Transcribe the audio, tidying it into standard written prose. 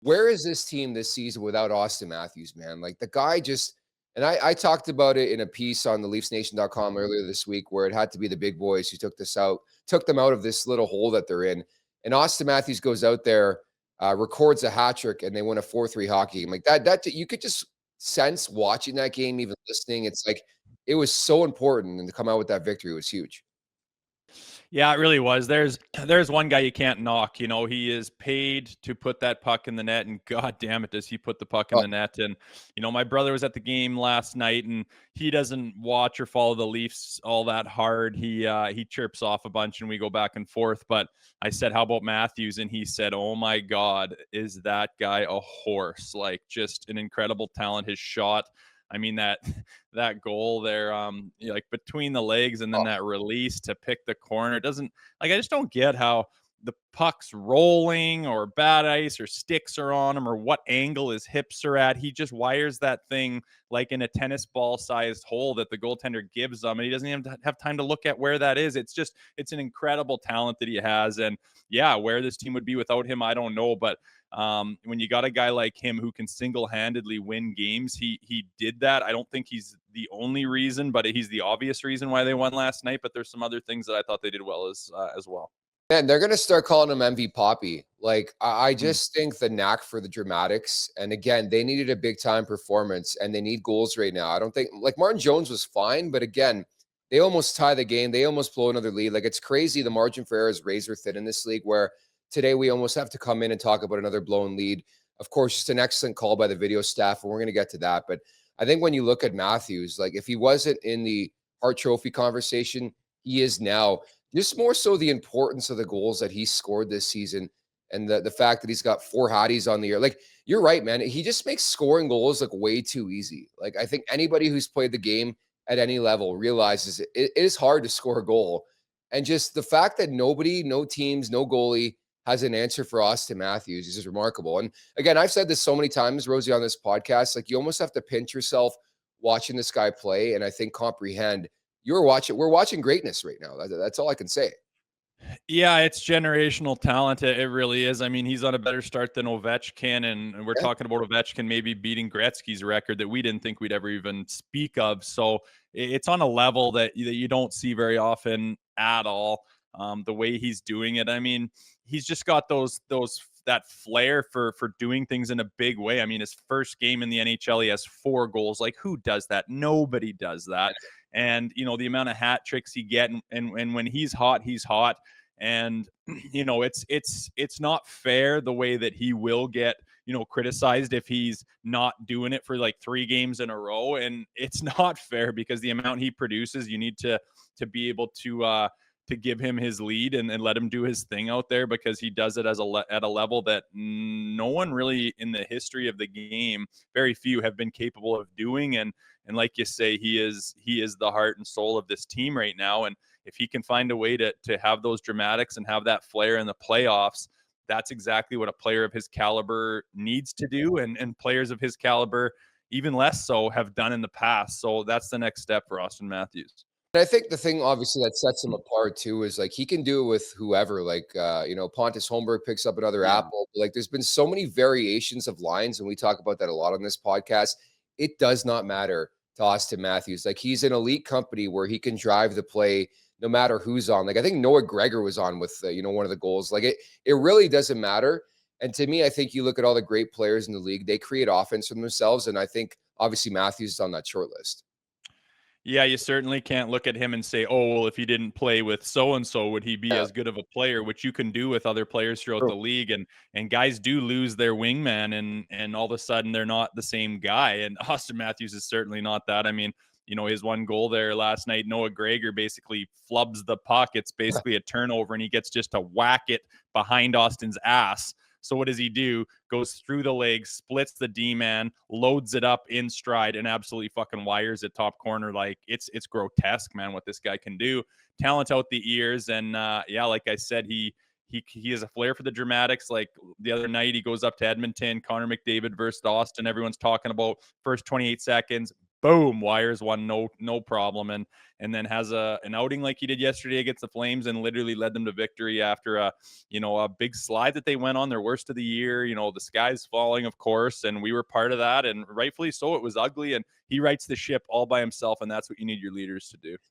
where is this team this season without Auston Matthews, man? Like the guy just, and I talked about it in a piece on the LeafsNation.com earlier this week where it had to be the big boys who took them out of this little hole that they're in. And Auston Matthews goes out there, records a hat trick, and they win a 4-3 hockey game. Like that you could just sense watching that game, even listening. It's like it was so important, and to come out with that victory was huge. Yeah, it really was. There's one guy you can't knock. You know, he is paid to put that puck in the net, and god damn it, does he put the puck in Oh, the net. And you know, my brother was at the game last night, and he doesn't watch or follow the Leafs all that hard. He chirps off a bunch, and we go back and forth. But I said, "How about Matthews?" And he said, "Oh my God, is that guy a horse? Like, just an incredible talent. His shot." I mean that goal there, like between the legs and then oh, that release to pick the corner. It doesn't like I just don't get how the puck's rolling or bad ice or sticks are on him or what angle his hips are at. He just wires that thing like in a tennis ball sized hole that the goaltender gives him. And he doesn't even have time to look at where that is. It's an incredible talent that he has. And yeah, where this team would be without him, I don't know. But when you got a guy like him who can single-handedly win games, he did that. I don't think he's the only reason, but he's the obvious reason why they won last night. But there's some other things that I thought they did well as well. man, they're gonna start calling him MV Poppy. Like I Hmm. just think the knack for the dramatics. And again, they needed a big time performance, and they need goals right now. I don't think like Martin Jones was fine, but again, they almost tie the game. They almost blow another lead. Like it's crazy. The margin for error is razor thin in this league. Where today we almost have to come in and talk about another blown lead. Of course, just an excellent call by the video staff, and we're gonna get to that. But I think when you look at Matthews, like if he wasn't in the Hart Trophy conversation, he is now. Just more so the importance of the goals that he scored this season, and the fact that he's got 4 hotties on the year. Like, you're right, man. He just makes scoring goals look way too easy. Like, I think anybody who's played the game at any level realizes it is hard to score a goal. And just the fact that nobody, no teams, no goalie has an answer for Auston Matthews is just remarkable. And again, I've said this so many times, Rosie, on this podcast, like you almost have to pinch yourself watching this guy play, and I think comprehend we're watching greatness right now. That's all I can say. Yeah, it's generational talent. It really is. I mean, he's on a better start than Ovechkin, and we're Yeah. talking about Ovechkin maybe beating Gretzky's record that we didn't think we'd ever even speak of. So it's on a level that you don't see very often at all. The way he's doing it, I mean, he's just got those that flair for doing things in a big way. I mean, his first game in the NHL, he has 4 goals. Like, who does that? Nobody does that. And you know the amount of hat tricks he get, and when he's hot, he's hot. And you know it's not fair the way that he will get criticized if he's not doing it for like 3 games in a row. And it's not fair because the amount he produces, you need to be able to give him his lead and let him do his thing out there, because he does it at a level that no one really in the history of the game, very few have been capable of doing. And like you say, he is the heart and soul of this team right now. And if he can find a way to have those dramatics and have that flair in the playoffs, that's exactly what a player of his caliber needs to do. And players of his caliber, even less so, have done in the past. So that's the next step for Auston Matthews. And I think the thing obviously that sets him apart too is like he can do it with whoever. Like Pontus Holmberg picks up another Yeah. apple. Like there's been so many variations of lines, and we talk about that a lot on this podcast. It does not matter to Auston Matthews. Like he's an elite company where he can drive the play no matter who's on. Like I think Noah Gregor was on with one of the goals. Like it really doesn't matter. And to me, I think you look at all the great players in the league, they create offense for themselves. And I think obviously Matthews is on that short list. Yeah, you certainly can't look at him and say, "Oh, well, if he didn't play with so and so, would he be Yeah. as good of a player?" Which you can do with other players throughout True. the league, and guys do lose their wingman, and all of a sudden they're not the same guy. And Auston Matthews is certainly not that. I mean, his one goal there last night, Noah Gregor basically flubs the puck. It's basically a turnover, and he gets just to whack it behind Austin's ass. So what does he do? Goes through the legs, splits the D-man, loads it up in stride, and absolutely fucking wires it top corner. Like it's grotesque, man, what this guy can do. Talent out the ears, and yeah, like I said, he has a flair for the dramatics. Like the other night, he goes up to Edmonton, Connor McDavid versus Austin. Everyone's talking about first 28 seconds, boom, wires one, no problem, and then has an outing like he did yesterday against the Flames and literally led them to victory after a big slide that they went on, their worst of the year. The sky's falling, of course, and we were part of that, and rightfully so. It was ugly, and he rights the ship all by himself, and that's what you need your leaders to do.